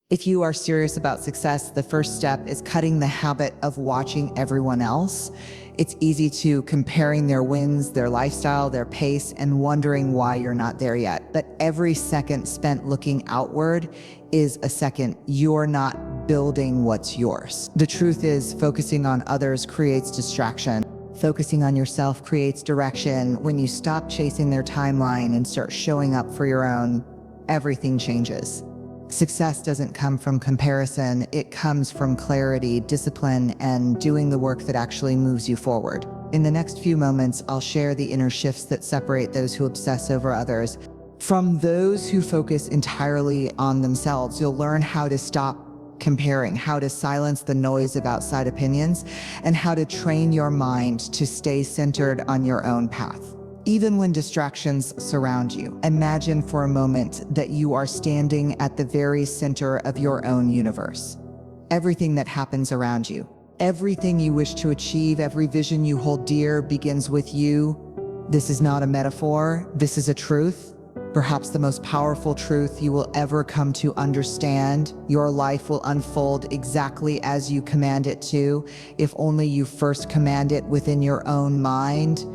If you are serious about success, the first step is cutting the habit of watching everyone else. It's easy to comparing their wins, their lifestyle, their pace, and wondering why you're not there yet. But every second spent looking outward is a second you're not building what's yours. The truth is, focusing on others creates distraction. Focusing on yourself creates direction. When you stop chasing their timeline and start showing up for your own, everything changes. Success doesn't come from comparison, it comes from clarity, discipline, and doing the work that actually moves you forward. In the next few moments, I'll share the inner shifts that separate those who obsess over others from those who focus entirely on themselves. You'll learn how to stop comparing, how to silence the noise of outside opinions, and how to train your mind to stay centered on your own path. Even when distractions surround you, imagine for a moment that you are standing at the very center of your own universe. Everything that happens around you, everything you wish to achieve, every vision you hold dear begins with you. This is not a metaphor, this is a truth. Perhaps the most powerful truth you will ever come to understand. Your life will unfold exactly as you command it to, if only you first command it within your own mind.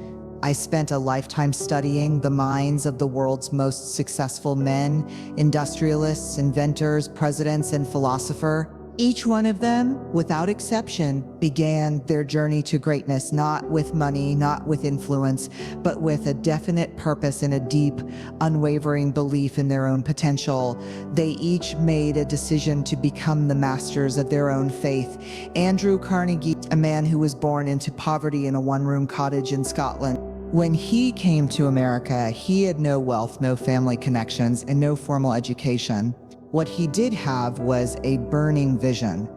I spent a lifetime studying the minds of the world's most successful men, industrialists, inventors, presidents, and philosophers. Each one of them, without exception, began their journey to greatness not with money, not with influence, but with a definite purpose and a deep, unwavering belief in their own potential. They each made a decision to become the masters of their own faith. Andrew Carnegie, a man who was born into poverty in a one-room cottage in Scotland. When he came to America, he had no wealth, no family connections, and no formal education. What he did have was a burning vision,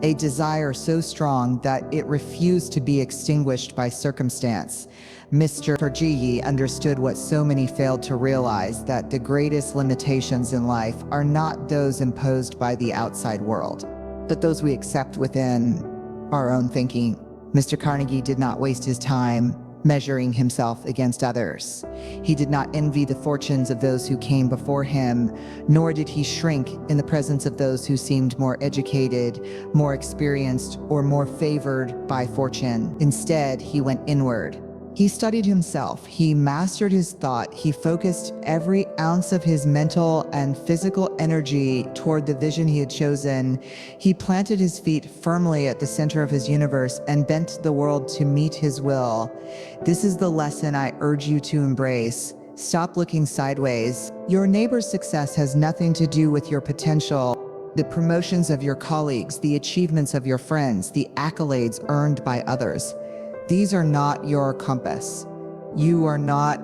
a desire so strong that it refused to be extinguished by circumstance. Mr. Carnegie understood what so many failed to realize, that the greatest limitations in life are not those imposed by the outside world, but those we accept within our own thinking. Mr. Carnegie did not waste his time measuring himself against others. He did not envy the fortunes of those who came before him, nor did he shrink in the presence of those who seemed more educated, more experienced, or more favored by fortune. Instead, he went inward. He studied himself, he mastered his thought, he focused every ounce of his mental and physical energy toward the vision he had chosen. He planted his feet firmly at the center of his universe and bent the world to meet his will. This is the lesson I urge you to embrace. Stop looking sideways. Your neighbor's success has nothing to do with your potential. The promotions of your colleagues, the achievements of your friends, the accolades earned by others. These are not your compass. You are not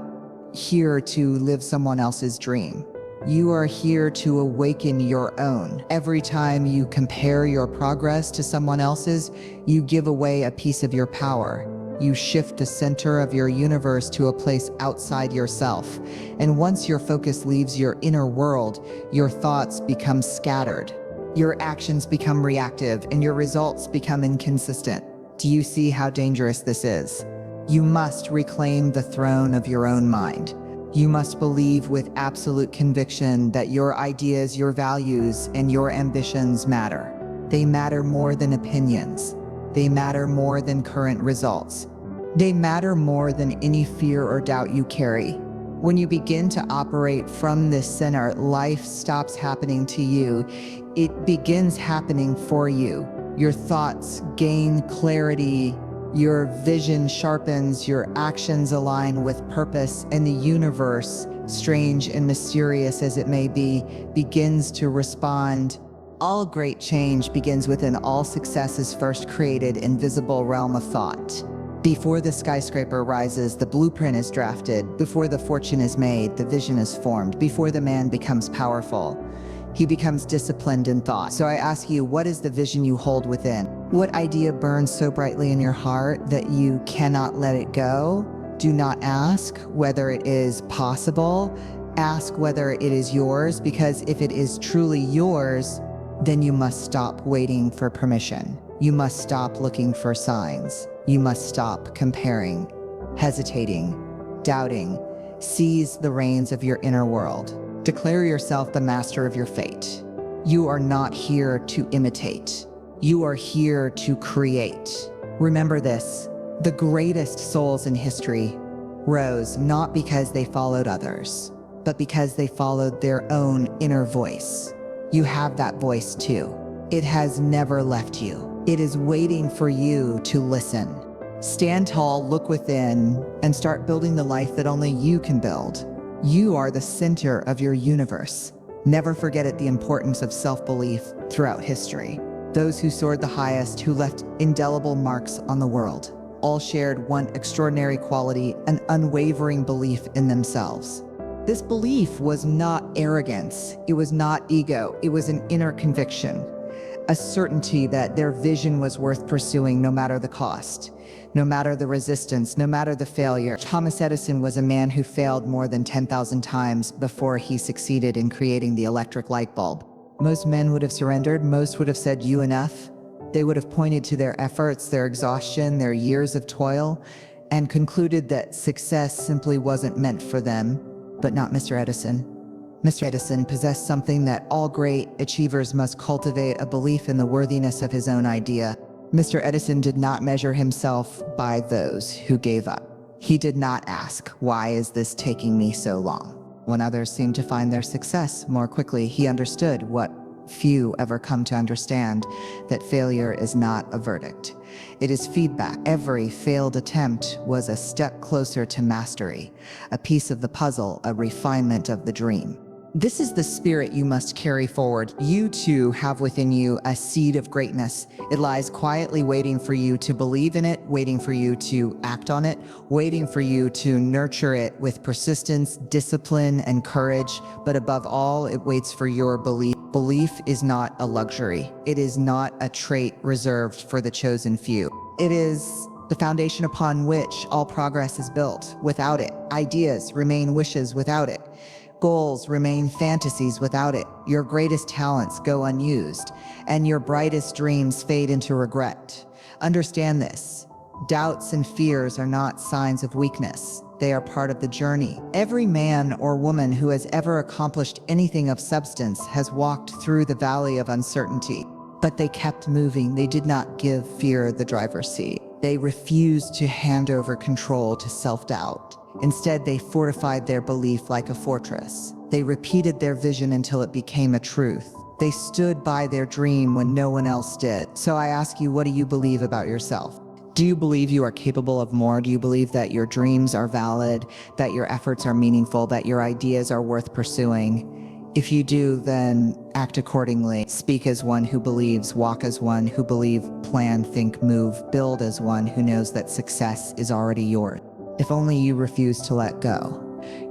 here to live someone else's dream. You are here to awaken your own. Every time you compare your progress to someone else's, you give away a piece of your power. You shift the center of your universe to a place outside yourself. And once your focus leaves your inner world, your thoughts become scattered. Your actions become reactive, and your results become inconsistent. Do you see how dangerous this is? You must reclaim the throne of your own mind. You must believe with absolute conviction that your ideas, your values, and your ambitions matter. They matter more than opinions. They matter more than current results. They matter more than any fear or doubt you carry. When you begin to operate from this center, life stops happening to you. It begins happening for you. Your thoughts gain clarity, your vision sharpens, your actions align with purpose, and the universe, strange and mysterious as it may be, begins to respond. All great change begins within. All success is first created in visible realm of thought. Before the skyscraper rises, the blueprint is drafted. Before the fortune is made, the vision is formed. Before the man becomes powerful, he becomes disciplined in thought. So I ask you, what is the vision you hold within? What idea burns so brightly in your heart that you cannot let it go? Do not ask whether it is possible. Ask whether it is yours, because if it is truly yours, then you must stop waiting for permission. You must stop looking for signs. You must stop comparing, hesitating, doubting. Seize the reins of your inner world. Declare yourself the master of your fate. You are not here to imitate. You are here to create. Remember this, the greatest souls in history rose not because they followed others, but because they followed their own inner voice. You have that voice too. It has never left you. It is waiting for you to listen. Stand tall, look within, and start building the life that only you can build. You are the center of your universe. Never forget the importance of self-belief throughout history. Those who soared the highest, who left indelible marks on the world, all shared one extraordinary quality, an unwavering belief in themselves. This belief was not arrogance, it was not ego, it was an inner conviction, a certainty that their vision was worth pursuing no matter the cost, no matter the resistance, no matter the failure. Thomas Edison was a man who failed more than 10,000 times before he succeeded in creating the electric light bulb. Most men would have surrendered, most would have said, "You enough." They would have pointed to their efforts, their exhaustion, their years of toil, and concluded that success simply wasn't meant for them. But not Mr. Edison. Mr. Edison possessed something that all great achievers must cultivate, a belief in the worthiness of his own idea. Mr. Edison did not measure himself by those who gave up. He did not ask, "Why is this taking me so long?" When others seemed to find their success more quickly, he understood what few ever come to understand, that failure is not a verdict. It is feedback. Every failed attempt was a step closer to mastery, a piece of the puzzle, a refinement of the dream. This is the spirit you must carry forward. You too have within you a seed of greatness. It lies quietly waiting for you to believe in it, waiting for you to act on it, waiting for you to nurture it with persistence, discipline, and courage. But above all, it waits for your belief. Belief is not a luxury. It is not a trait reserved for the chosen few. It is the foundation upon which all progress is built. Without it, ideas remain wishes. Without it, goals remain fantasies. Without it, your greatest talents go unused, and your brightest dreams fade into regret. Understand this. Doubts and fears are not signs of weakness. They are part of the journey. Every man or woman who has ever accomplished anything of substance has walked through the valley of uncertainty. But they kept moving. They did not give fear the driver's seat. They refused to hand over control to self-doubt. Instead, they fortified their belief like a fortress. They repeated their vision until it became a truth. They stood by their dream when no one else did. So I ask you, what do you believe about yourself? Do you believe you are capable of more? Do you believe that your dreams are valid, that your efforts are meaningful, that your ideas are worth pursuing? If you do, then act accordingly. Speak as one who believes, walk as one who believes, plan, think, move, build as one who knows that success is already yours. If only you refuse to let go.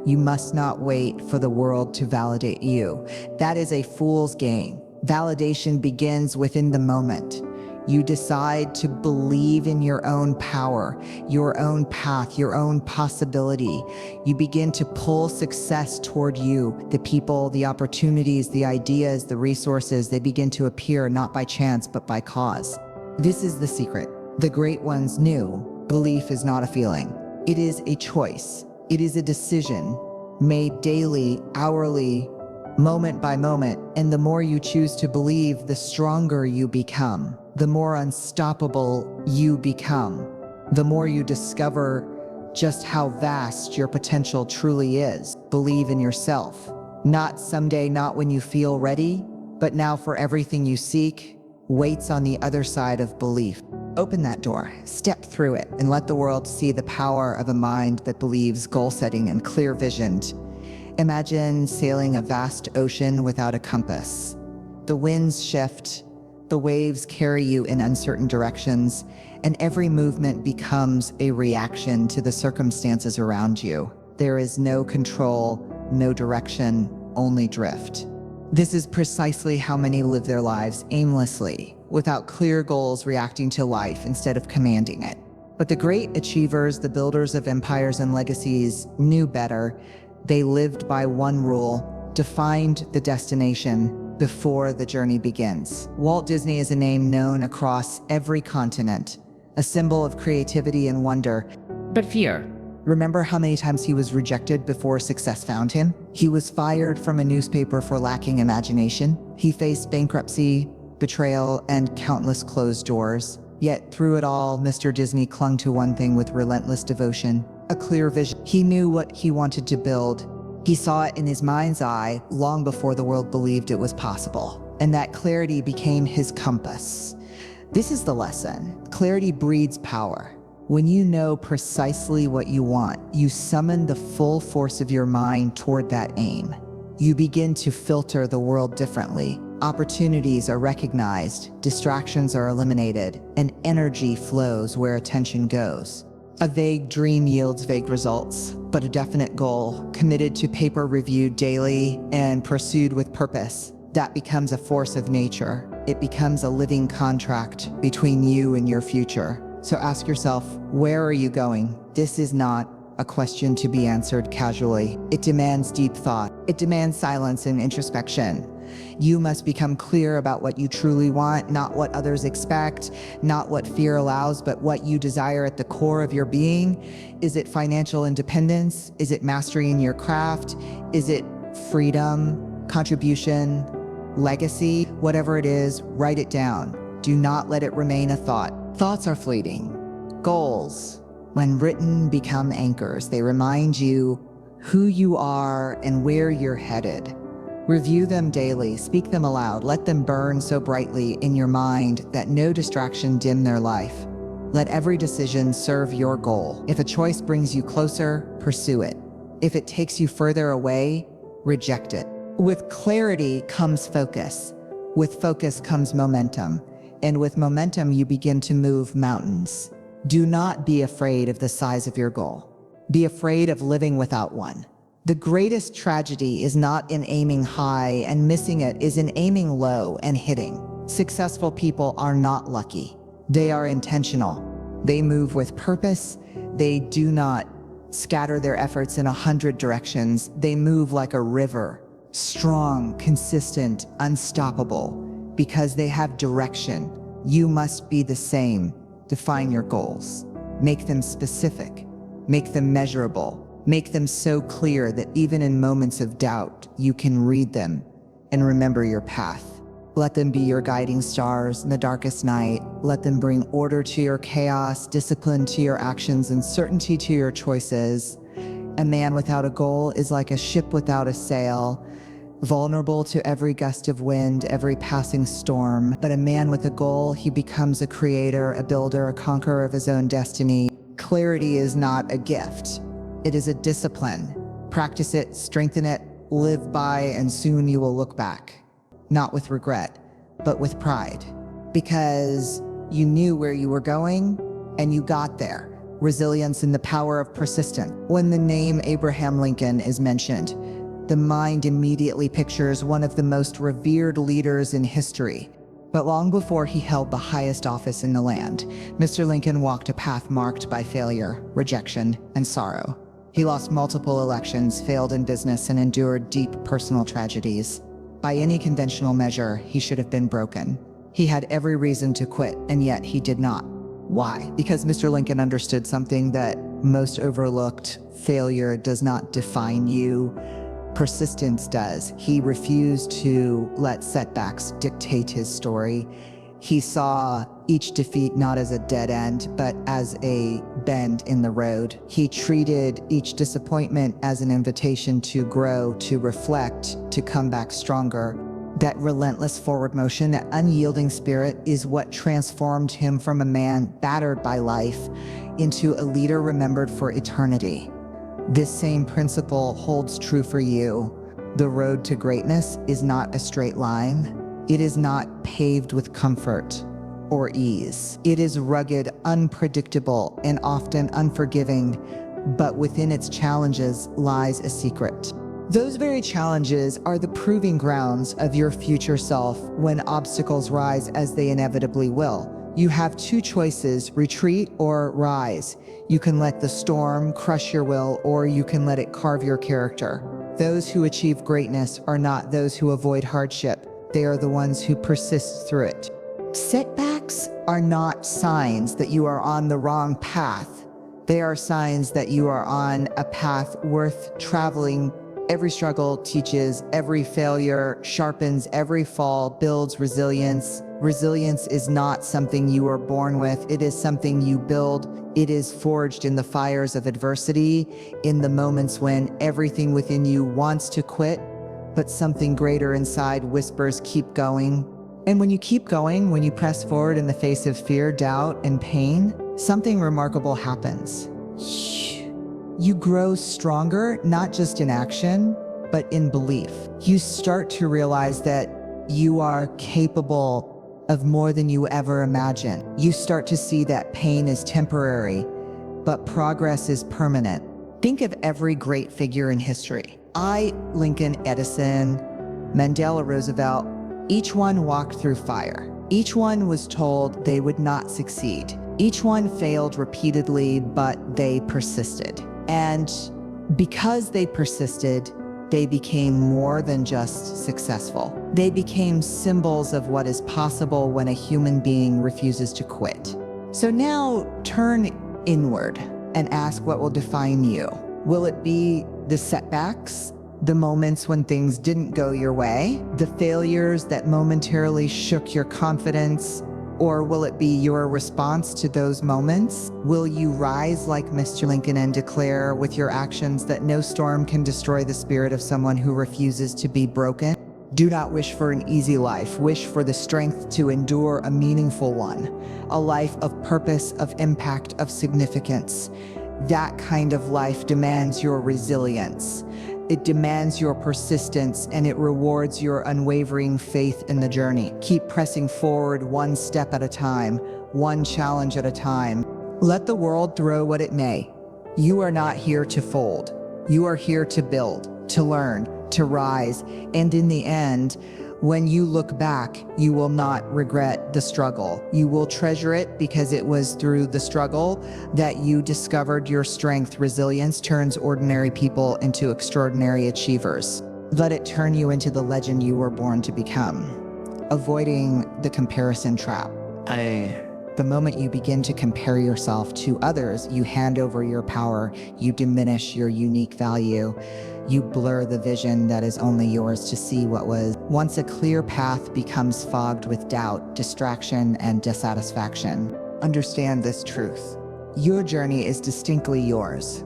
You must not wait for the world to validate you. That is a fool's game. Validation begins within the moment. You decide to believe in your own power, your own path, your own possibility. You begin to pull success toward you. The people, the opportunities, the ideas, the resources, they begin to appear not by chance, but by cause. This is the secret. The great ones knew belief is not a feeling. It is a choice. It is a decision made daily, hourly, moment by moment. And the more you choose to believe, the stronger you become. The more unstoppable you become. The more you discover just how vast your potential truly is. Believe in yourself. Not someday, not when you feel ready, but now, for everything you seek waits on the other side of belief. Open that door, step through it, and let the world see the power of a mind that believes, goal-setting, and clear-visioned. Imagine sailing a vast ocean without a compass. The winds shift, the waves carry you in uncertain directions, and every movement becomes a reaction to the circumstances around you. There is no control, no direction, only drift. This is precisely how many live their lives, aimlessly, without clear goals, reacting to life instead of commanding it. But the great achievers, the builders of empires and legacies, knew better. They lived by one rule: defined the destination before the journey begins. Walt Disney is a name known across every continent, a symbol of creativity and wonder. But fear, Remember how many times he was rejected before success found him? He was fired from a newspaper for lacking imagination. He faced bankruptcy, betrayal, and countless closed doors. Yet through it all, Mr. Disney clung to one thing with relentless devotion: a clear vision. He knew what he wanted to build. He saw it in his mind's eye long before the world believed it was possible. And that clarity became his compass. This is the lesson. Clarity breeds power. When you know precisely what you want, you summon the full force of your mind toward that aim. You begin to filter the world differently. Opportunities are recognized, distractions are eliminated, and energy flows where attention goes. A vague dream yields vague results, but a definite goal, committed to paper, reviewed daily, and pursued with purpose, that becomes a force of nature. It becomes a living contract between you and your future. So ask yourself, where are you going? This is not a question to be answered casually. It demands deep thought. It demands silence and introspection. You must become clear about what you truly want, not what others expect, not what fear allows, but what you desire at the core of your being. Is it financial independence? Is it mastery in your craft? Is it freedom, contribution, legacy? Whatever it is, write it down. Do not let it remain a thought. Thoughts are fleeting. Goals, when written, become anchors. They remind you who you are and where you're headed. Review them daily, speak them aloud, let them burn so brightly in your mind that no distraction dim their life. Let every decision serve your goal. If a choice brings you closer, pursue it. If it takes you further away, reject it. With clarity comes focus. With focus comes momentum. And with momentum, you begin to move mountains. Do not be afraid of the size of your goal. Be afraid of living without one. The greatest tragedy is not in aiming high and missing it, is in aiming low and hitting. Successful people are not lucky. They are intentional. They move with purpose. They do not scatter their efforts in 100 directions. They move like a river, strong, consistent, unstoppable, because they have direction. You must be the same. Define your goals. Make them specific. Make them measurable. Make them so clear that even in moments of doubt, you can read them and remember your path. Let them be your guiding stars in the darkest night. Let them bring order to your chaos, discipline to your actions, and certainty to your choices. A man without a goal is like a ship without a sail, vulnerable to every gust of wind, every passing storm. But a man with a goal, he becomes a creator, a builder, a conqueror of his own destiny. Clarity is not a gift. It is a discipline. Practice it, strengthen it, live by, and soon you will look back. Not with regret, but with pride. Because you knew where you were going, and you got there. Resilience and the power of persistence. When the name Abraham Lincoln is mentioned, the mind immediately pictures one of the most revered leaders in history. But long before he held the highest office in the land, Mr. Lincoln walked a path marked by failure, rejection, and sorrow. He lost multiple elections, failed in business, and endured deep personal tragedies. By any conventional measure, he should have been broken. He had every reason to quit, and yet he did not. Why? Because Mr. Lincoln understood something that most overlooked. Failure does not define you. Persistence does. He refused to let setbacks dictate his story. He saw each defeat not as a dead end, but as a bend in the road. He treated each disappointment as an invitation to grow, to reflect, to come back stronger. That relentless forward motion, that unyielding spirit is what transformed him from a man battered by life into a leader remembered for eternity. This same principle holds true for you. The road to greatness is not a straight line. It is not paved with comfort or ease. It is rugged, unpredictable, and often unforgiving, but within its challenges lies a secret. Those very challenges are the proving grounds of your future self when obstacles rise, as they inevitably will. You have two choices: retreat or rise. You can let the storm crush your will, or you can let it carve your character. Those who achieve greatness are not those who avoid hardship. They are the ones who persist through it. Setbacks are not signs that you are on the wrong path. They are signs that you are on a path worth traveling. Every struggle teaches, every failure sharpens, every fall builds resilience. Resilience is not something you are born with, it is something you build. It is forged in the fires of adversity, in the moments when everything within you wants to quit, but something greater inside whispers, keep going. And when you keep going, when you press forward in the face of fear, doubt, and pain, something remarkable happens. You grow stronger, not just in action, but in belief. You start to realize that you are capable of more than you ever imagined. You start to see that pain is temporary, but progress is permanent. Think of every great figure in history. Lincoln, Edison, Mandela, Roosevelt, each one walked through fire. Each one was told they would not succeed. Each one failed repeatedly, but they persisted. And because they persisted, they became more than just successful. They became symbols of what is possible when a human being refuses to quit. So now turn inward and ask what will define you. Will it be the setbacks, the moments when things didn't go your way, the failures that momentarily shook your confidence? Or will it be your response to those moments? Will you rise like Mr. Lincoln and declare with your actions that no storm can destroy the spirit of someone who refuses to be broken? Do not wish for an easy life. Wish for the strength to endure a meaningful one, a life of purpose, of impact, of significance. That kind of life demands your resilience. It demands your persistence, and it rewards your unwavering faith in the journey. Keep pressing forward one step at a time, one challenge at a time. Let the world throw what it may. You are not here to fold. You are here to build, to learn, to rise. And in the end, when you look back, you will not regret the struggle. You will treasure it because it was through the struggle that you discovered your strength. Resilience turns ordinary people into extraordinary achievers. Let it turn you into the legend you were born to become. Avoiding the comparison trap. The moment you begin to compare yourself to others, you hand over your power, you diminish your unique value. You blur the vision that is only yours to see what was. Once a clear path becomes fogged with doubt, distraction, and dissatisfaction. Understand this truth. Your journey is distinctly yours.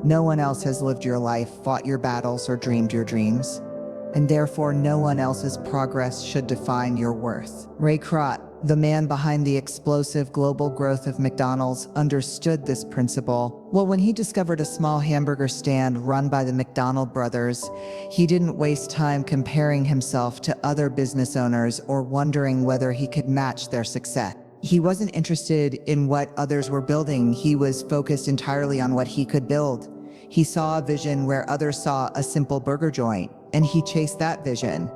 No one else has lived your life, fought your battles, or dreamed your dreams. And therefore, no one else's progress should define your worth. Ray Kroc, the man behind the explosive global growth of McDonald's, understood this principle. Well, when he discovered a small hamburger stand run by the McDonald brothers, he didn't waste time comparing himself to other business owners or wondering whether he could match their success. He wasn't interested in what others were building. He was focused entirely on what he could build. He saw a vision where others saw a simple burger joint, and he chased that vision.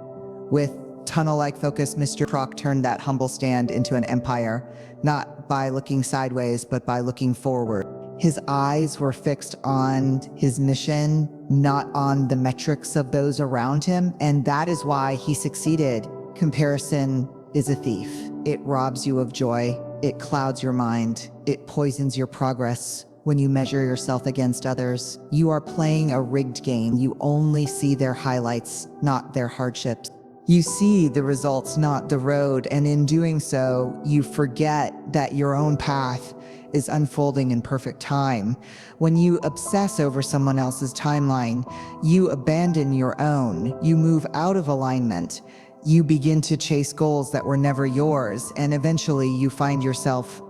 With tunnel-like focus, Mr. Kroc turned that humble stand into an empire, not by looking sideways, but by looking forward. His eyes were fixed on his mission, not on the metrics of those around him, and that is why he succeeded. Comparison is a thief. It robs you of joy, it clouds your mind, it poisons your progress. When you measure yourself against others, you are playing a rigged game. You only see their highlights, not their hardships. You see the results, not the road, and in doing so, you forget that your own path is unfolding in perfect time. When you obsess over someone else's timeline, you abandon your own. You move out of alignment. You begin to chase goals that were never yours, and eventually you find yourself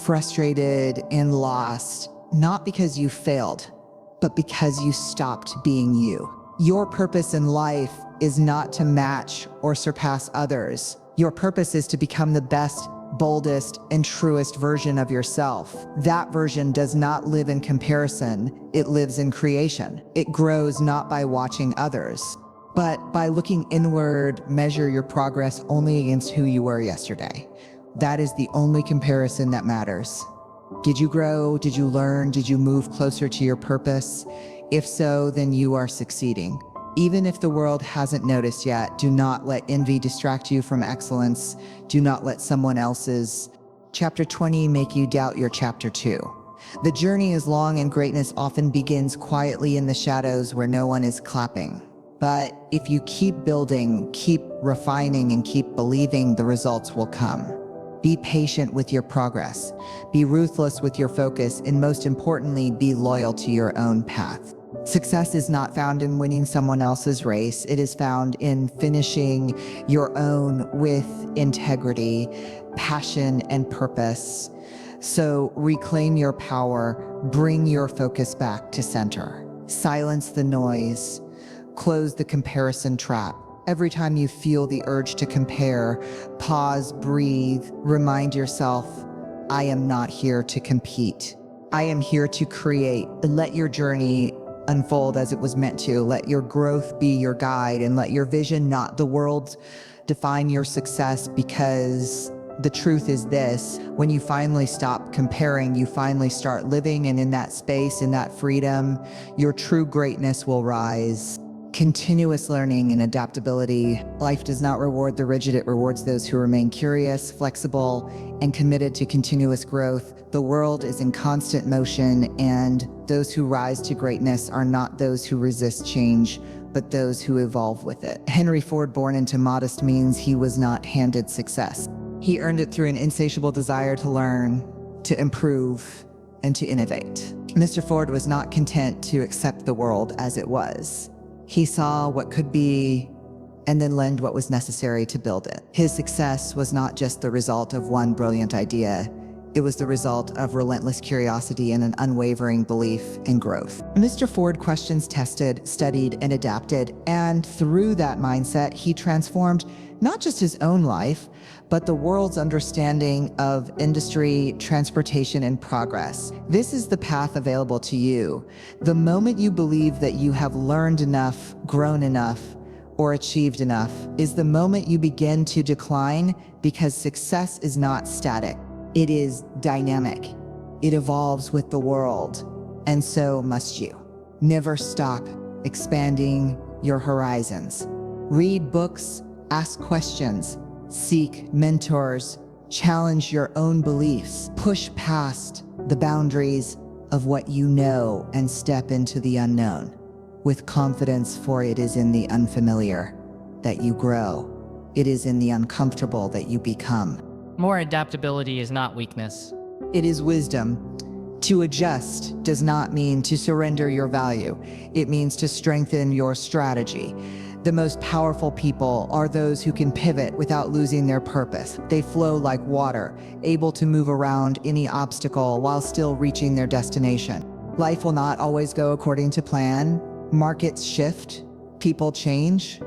frustrated and lost, not because you failed, but because you stopped being you. Your purpose in life is not to match or surpass others. Your purpose is to become the best, boldest, and truest version of yourself. That version does not live in comparison, it lives in creation. It grows not by watching others, but by looking inward. Measure your progress only against who you were yesterday. That is the only comparison that matters. Did you grow? Did you learn? Did you move closer to your purpose? If so, then you are succeeding. Even if the world hasn't noticed yet, do not let envy distract you from excellence. Do not let someone else's Chapter 20 make you doubt your Chapter 2. The journey is long and greatness often begins quietly in the shadows where no one is clapping. But if you keep building, keep refining, and keep believing, the results will come. Be patient with your progress. Be ruthless with your focus, and most importantly, be loyal to your own path. Success is not found in winning someone else's race. It is found in finishing your own with integrity, passion, and purpose. So reclaim your power, bring your focus back to center. Silence the noise, close the comparison trap. Every time you feel the urge to compare, pause, breathe, remind yourself, I am not here to compete. I am here to create. Let your journey unfold as it was meant to. Let your growth be your guide, and let your vision, not the world, define your success, because the truth is this: when you finally stop comparing, you finally start living, and in that space, in that freedom, your true greatness will rise. Continuous learning and adaptability. Life does not reward the rigid, it rewards those who remain curious, flexible, and committed to continuous growth. The world is in constant motion, and those who rise to greatness are not those who resist change, but those who evolve with it. Henry Ford, born into modest means, he was not handed success. He earned it through an insatiable desire to learn, to improve, and to innovate. Mr. Ford was not content to accept the world as it was. He saw what could be and then learned what was necessary to build it. His success was not just the result of one brilliant idea. It was the result of relentless curiosity and an unwavering belief in growth. Mr. Ford questions, tested, studied, and adapted, and through that mindset, he transformed not just his own life, but the world's understanding of industry, transportation, and progress. This is the path available to you. The moment you believe that you have learned enough, grown enough, or achieved enough is the moment you begin to decline, because success is not static. It is dynamic. It evolves with the world, and so must you. Never stop expanding your horizons. Read books, ask questions, seek mentors, challenge your own beliefs, push past the boundaries of what you know, and step into the unknown with confidence, for it is in the unfamiliar that you grow. It is in the uncomfortable that you become. More adaptability is not weakness. It is wisdom. To adjust does not mean to surrender your value. It means to strengthen your strategy. The most powerful people are those who can pivot without losing their purpose. They flow like water, able to move around any obstacle while still reaching their destination. Life will not always go according to plan. Markets shift, people change,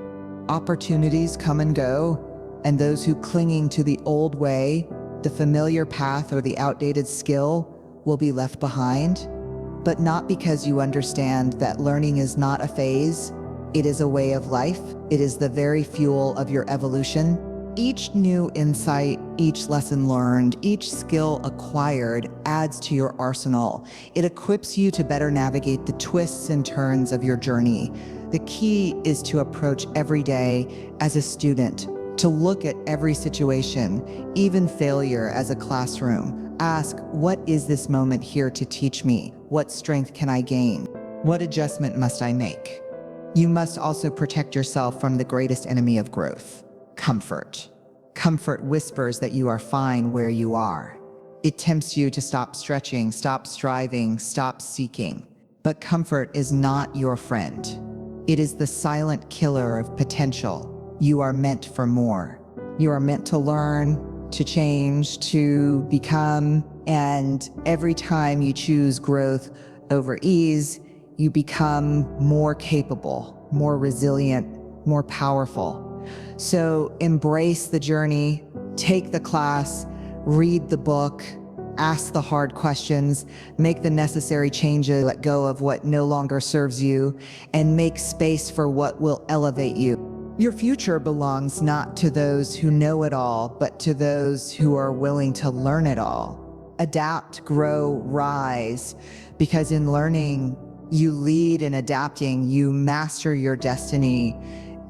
opportunities come and go, and those who clinging to the old way, the familiar path, or the outdated skill will be left behind. But not because you understand that learning is not a phase. It is a way of life. It is the very fuel of your evolution. Each new insight, each lesson learned, each skill acquired adds to your arsenal. It equips you to better navigate the twists and turns of your journey. The key is to approach every day as a student, to look at every situation, even failure, as a classroom. Ask, what is this moment here to teach me? What strength can I gain? What adjustment must I make? You must also protect yourself from the greatest enemy of growth: comfort. Comfort whispers that you are fine where you are. It tempts you to stop stretching, stop striving, stop seeking. But comfort is not your friend. It is the silent killer of potential. You are meant for more. You are meant to learn, to change, to become, and every time you choose growth over ease, you become more capable, more resilient, more powerful. So embrace the journey, take the class, read the book, ask the hard questions, make the necessary changes, let go of what no longer serves you, and make space for what will elevate you. Your future belongs not to those who know it all, but to those who are willing to learn it all. Adapt, grow, rise, because in learning, you lead, in adapting, you master your destiny,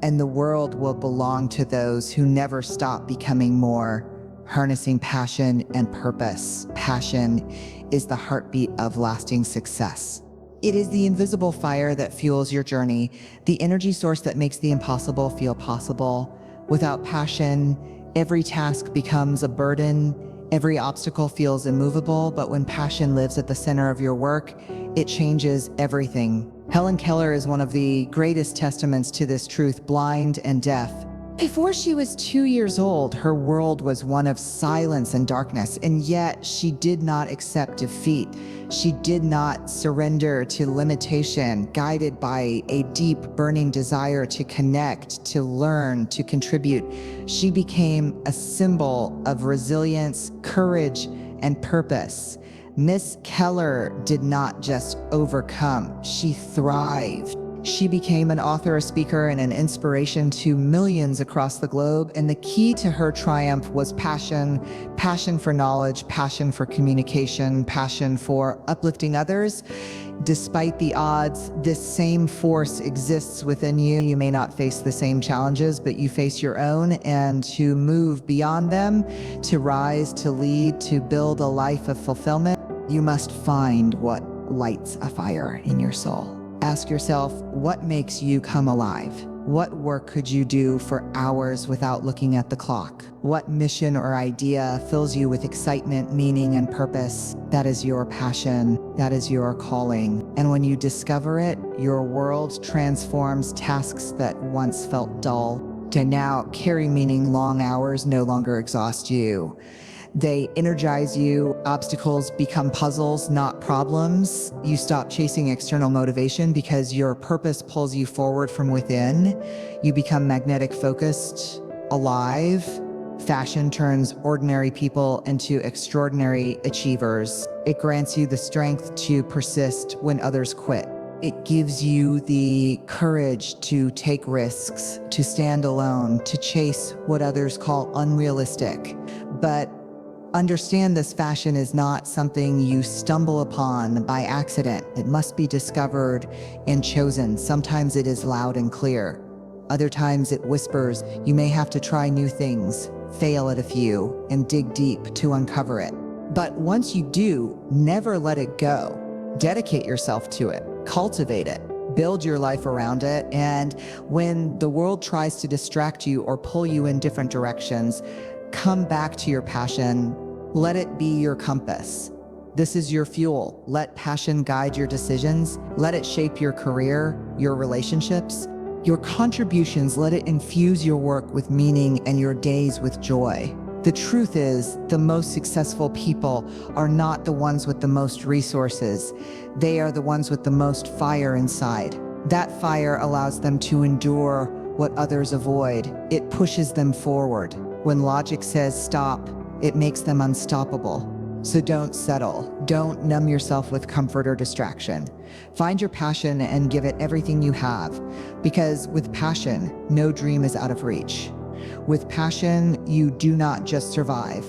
and the world will belong to those who never stop becoming more harnessing passion and purpose. Passion is the heartbeat of lasting success. It is the invisible fire that fuels your journey, the energy source that makes the impossible feel possible. Without passion, every task becomes a burden, every obstacle feels immovable, but when passion lives at the center of your work, it changes everything. Helen Keller is one of the greatest testaments to this truth, blind and deaf. Before she was 2 years old, her world was one of silence and darkness, and yet she did not accept defeat. She did not surrender to limitation, guided by a deep, burning desire to connect, to learn, to contribute. She became a symbol of resilience, courage, and purpose. Miss Keller did not just overcome, she thrived. She became an author, a speaker, and an inspiration to millions across the globe. And the key to her triumph was passion, passion for knowledge, passion for communication, passion for uplifting others. Despite the odds, this same force exists within you. You may not face the same challenges, but you face your own, and to move beyond them, to rise, to lead, to build a life of fulfillment, you must find what lights a fire in your soul. Ask yourself, what makes you come alive? What work could you do for hours without looking at the clock? What mission or idea fills you with excitement, meaning, and purpose? That is your passion. That is your calling. And when you discover it, your world transforms. Tasks that once felt dull to now carry meaning. Long hours no longer exhaust you. They energize you. Obstacles become puzzles, not problems. You stop chasing external motivation because your purpose pulls you forward from within. You become magnetic, focused, alive. Fashion turns ordinary people into extraordinary achievers. It grants you the strength to persist when others quit. It gives you the courage to take risks, to stand alone, to chase what others call unrealistic. But understand, this fashion is not something you stumble upon by accident. It must be discovered and chosen. Sometimes it is loud and clear. Other times it whispers. You may have to try new things, fail at a few, and dig deep to uncover it. But once you do, never let it go. Dedicate yourself to it. Cultivate it. Build your life around it. And when the world tries to distract you or pull you in different directions, come back to your passion. Let it be your compass. This is your fuel. Let passion guide your decisions. Let it shape your career, your relationships, your contributions. Let it infuse your work with meaning and your days with joy. The truth is, the most successful people are not the ones with the most resources. They are the ones with the most fire inside. That fire allows them to endure what others avoid. It pushes them forward. When logic says stop, it makes them unstoppable. So don't settle. Don't numb yourself with comfort or distraction. Find your passion and give it everything you have. Because with passion, no dream is out of reach. With passion, you do not just survive.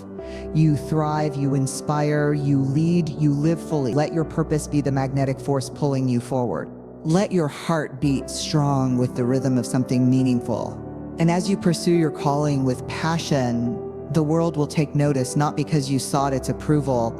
You thrive, you inspire, you lead, you live fully. Let your purpose be the magnetic force pulling you forward. Let your heart beat strong with the rhythm of something meaningful. And as you pursue your calling with passion, the world will take notice, not because you sought its approval,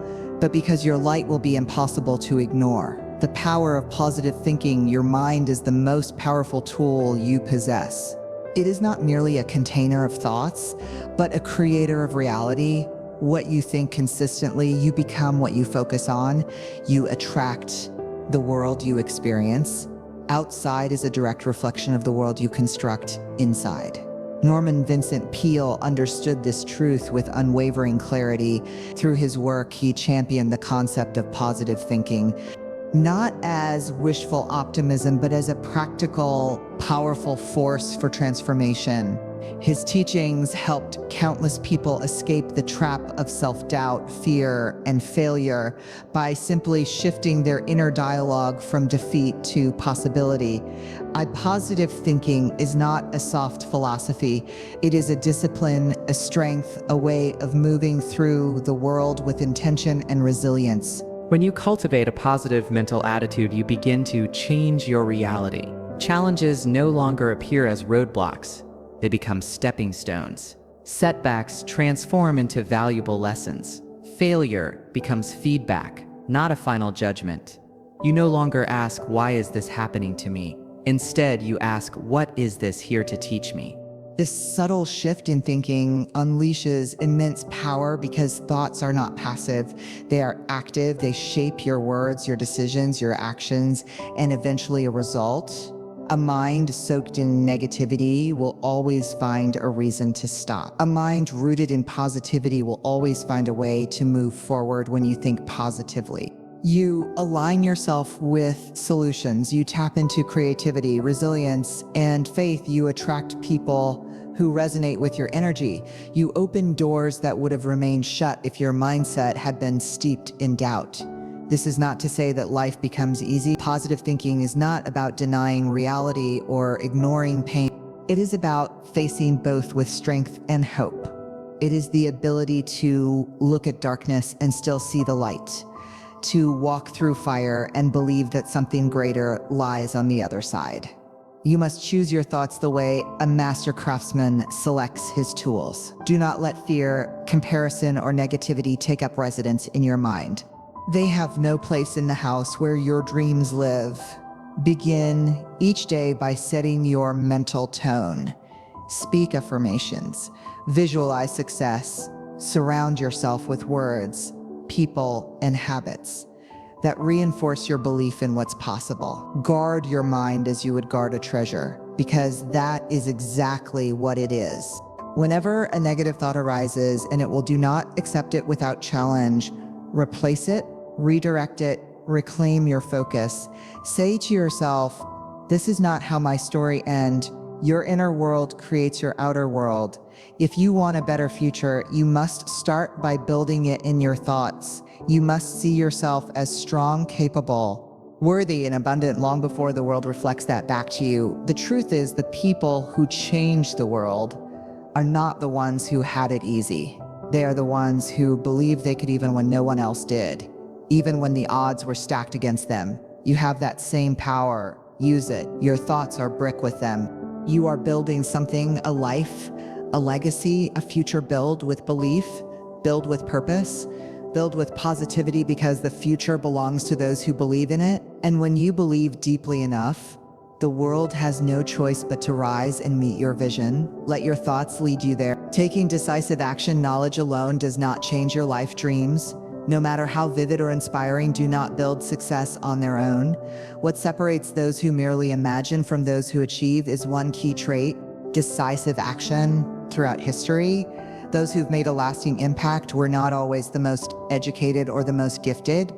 but because your light will be impossible to ignore. The power of positive thinking. Your mind is the most powerful tool you possess. It is not merely a container of thoughts, but a creator of reality. What you think consistently, you become what you focus on. You attract the world you experience. Outside is a direct reflection of the world you construct inside. Norman Vincent Peale understood this truth with unwavering clarity. Through his work, he championed the concept of positive thinking, not as wishful optimism, but as a practical, powerful force for transformation. His teachings helped countless people escape the trap of self-doubt, fear, and failure by simply shifting their inner dialogue from defeat to possibility. Positive thinking is not a soft philosophy. It is a discipline, a strength, a way of moving through the world with intention and resilience. When you cultivate a positive mental attitude, you begin to change your reality. Challenges no longer appear as roadblocks. They become stepping stones. Setbacks transform into valuable lessons. Failure becomes feedback, not a final judgment. You no longer ask, "Why is this happening to me?" Instead, you ask, "What is this here to teach me?" This subtle shift in thinking unleashes immense power because thoughts are not passive. They are active. They shape your words, your decisions, your actions, and eventually a result. A mind soaked in negativity will always find a reason to stop. A mind rooted in positivity will always find a way to move forward when you think positively. You align yourself with solutions. You tap into creativity, resilience, and faith. You attract people who resonate with your energy. You open doors that would have remained shut if your mindset had been steeped in doubt. This is not to say that life becomes easy. Positive thinking is not about denying reality or ignoring pain. It is about facing both with strength and hope. It is the ability to look at darkness and still see the light, to walk through fire and believe that something greater lies on the other side. You must choose your thoughts the way a master craftsman selects his tools. Do not let fear, comparison, or negativity take up residence in your mind. They have no place in the house where your dreams live. Begin each day by setting your mental tone. Speak affirmations. Visualize success. Surround yourself with words, people, and habits that reinforce your belief in what's possible. Guard your mind as you would guard a treasure, because that is exactly what it is. Whenever a negative thought arises, and it will, do not accept it without challenge. Replace it, redirect it, reclaim your focus. Say to yourself, "This is not how my story ends." Your inner world creates your outer world. If you want a better future, you must start by building it in your thoughts. You must see yourself as strong, capable, worthy, and abundant long before the world reflects that back to you. The truth is, the people who change the world are not the ones who had it easy. They are the ones who believed they could even when no one else did, even when the odds were stacked against them. You have that same power. Use it. Your thoughts are brick with them. You are building something, a life, a legacy, a future. Build with belief, build with purpose, build with positivity, because the future belongs to those who believe in it. And when you believe deeply enough, the world has no choice but to rise and meet your vision. Let your thoughts lead you there. Taking decisive action. Knowledge alone does not change your life dreams. No matter how vivid or inspiring, do not build success on their own. What separates those who merely imagine from those who achieve is one key trait: decisive action. Throughout history, those who've made a lasting impact were not always the most educated or the most gifted,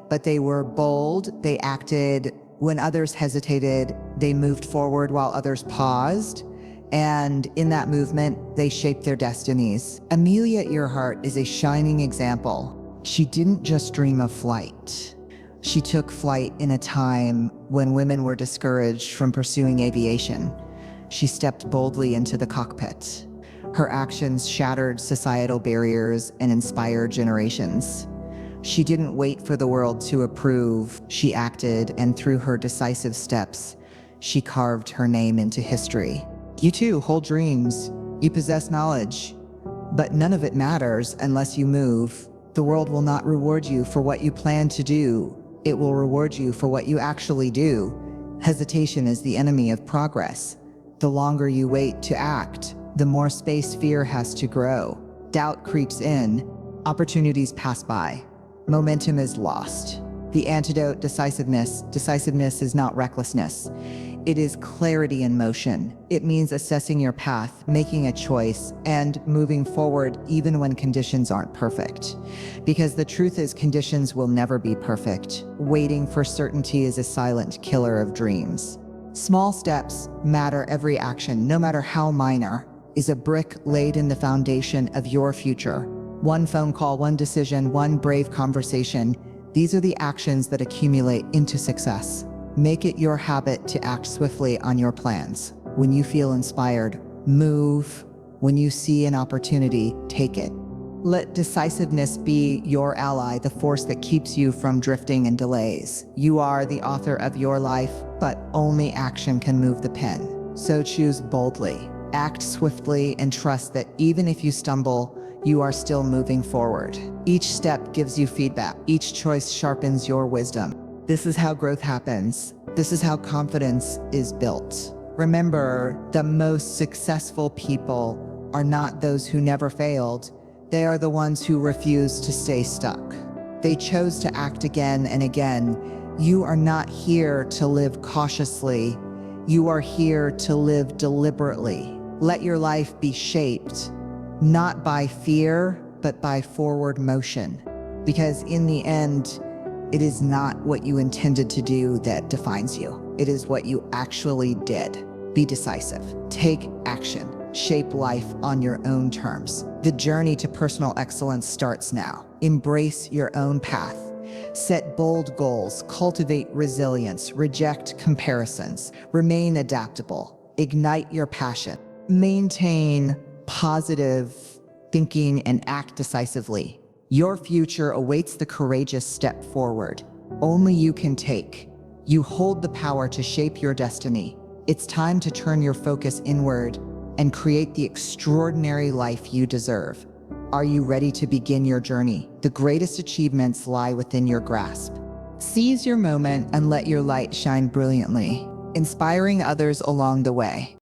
but they were bold. They acted when others hesitated. They moved forward while others paused. And in that movement, they shaped their destinies. Amelia Earhart is a shining example. She didn't just dream of flight. She took flight in a time when women were discouraged from pursuing aviation. She stepped boldly into the cockpit. Her actions shattered societal barriers and inspired generations. She didn't wait for the world to approve. She acted, and through her decisive steps, she carved her name into history. You too hold dreams. You possess knowledge. But none of it matters unless you move. The world will not reward you for what you plan to do. It will reward you for what you actually do. Hesitation is the enemy of progress. The longer you wait to act, the more space fear has to grow. Doubt creeps in. Opportunities pass by. Momentum is lost. The antidote: decisiveness. Decisiveness is not recklessness. It is clarity in motion. It means assessing your path, making a choice, and moving forward even when conditions aren't perfect. Because the truth is, conditions will never be perfect. Waiting for certainty is a silent killer of dreams. Small steps matter. Every action, no matter how minor, is a brick laid in the foundation of your future. One phone call, one decision, one brave conversation. These are the actions that accumulate into success. Make it your habit to act swiftly on your plans. When you feel inspired, move. When you see an opportunity, take it. Let decisiveness be your ally, the force that keeps you from drifting in delays. You are the author of your life, but only action can move the pen. So choose boldly. Act swiftly and trust that even if you stumble, you are still moving forward. Each step gives you feedback. Each choice sharpens your wisdom. This is how growth happens. This is how confidence is built. Remember, the most successful people are not those who never failed. They are the ones who refuse to stay stuck. They chose to act again and again. You are not here to live cautiously. You are here to live deliberately. Let your life be shaped, not by fear, but by forward motion. Because in the end, it is not what you intended to do that defines you. It is what you actually did. Be decisive. Take action. Shape life on your own terms. The journey to personal excellence starts now. Embrace your own path. Set bold goals. Cultivate resilience. Reject comparisons. Remain adaptable. Ignite your passion. Maintain positive thinking and act decisively. Your future awaits the courageous step forward. Only you can take. You hold the power to shape your destiny. It's time to turn your focus inward and create the extraordinary life you deserve. Are you ready to begin your journey? The greatest achievements lie within your grasp. Seize your moment and let your light shine brilliantly, inspiring others along the way.